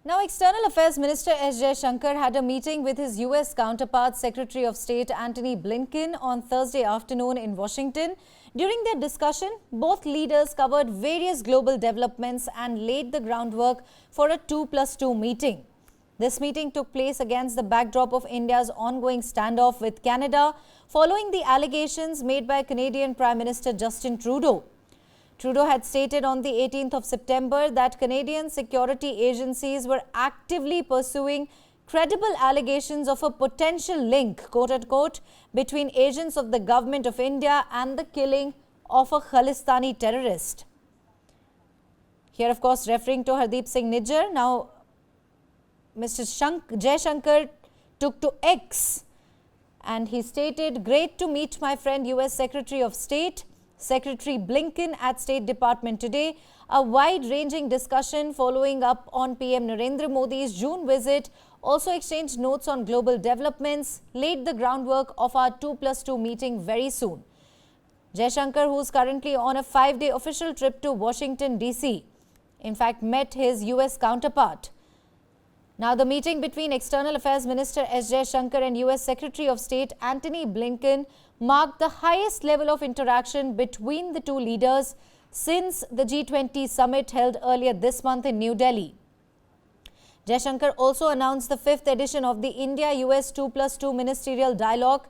Now, External Affairs Minister S. Jaishankar had a meeting with his U.S. counterpart, Secretary of State Antony Blinken, on Thursday afternoon in Washington. During their discussion, both leaders covered various global developments and laid the groundwork for a 2+2 meeting. This meeting took place against the backdrop of India's ongoing standoff with Canada, following the allegations made by Canadian Prime Minister Justin Trudeau. Trudeau had stated on the 18th of September that Canadian security agencies were actively pursuing credible allegations of a potential link, quote-unquote, between agents of the government of India and the killing of a Khalistani terrorist. Here, of course, referring to Hardeep Singh Nijjar. Now, Mr. Jaishankar took to X and he stated, "Great to meet my friend U.S. Secretary of State, Secretary Blinken at State Department today. A wide-ranging discussion following up on PM Narendra Modi's June visit, also exchanged notes on global developments, laid the groundwork of our 2+2 meeting very soon." Jaishankar, who is currently on a 5-day official trip to Washington, D.C., in fact met his U.S. counterpart. Now, the meeting between External Affairs Minister S. Jaishankar and U.S. Secretary of State Antony Blinken marked the highest level of interaction between the two leaders since the G20 summit held earlier this month in New Delhi. Jaishankar also announced the 5th edition of the India-U.S. 2+2 ministerial dialogue,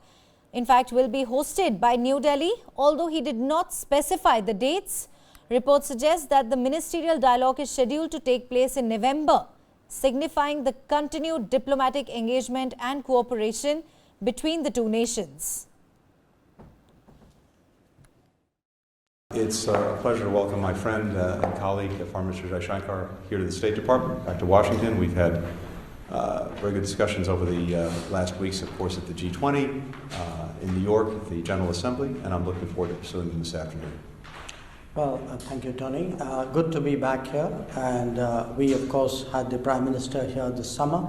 in fact, will be hosted by New Delhi, although he did not specify the dates. Reports suggest that the ministerial dialogue is scheduled to take place in November, signifying the continued diplomatic engagement and cooperation between the two nations. It's a pleasure to welcome my friend and colleague, Foreign Minister Jaishankar, here to the State Department, back to Washington. We've had very good discussions over the last weeks, of course, at the G20, in New York, at the General Assembly, and I'm looking forward to pursuing them this afternoon. Well, thank you, Tony. Good to be back here. And we, of course, had the Prime Minister here this summer.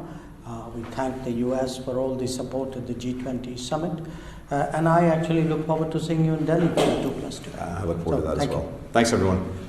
We thank the U.S. for all the support at the G20 summit. And I actually look forward to seeing you in Delhi for the 2+2. I look forward to that as well. Thanks, everyone.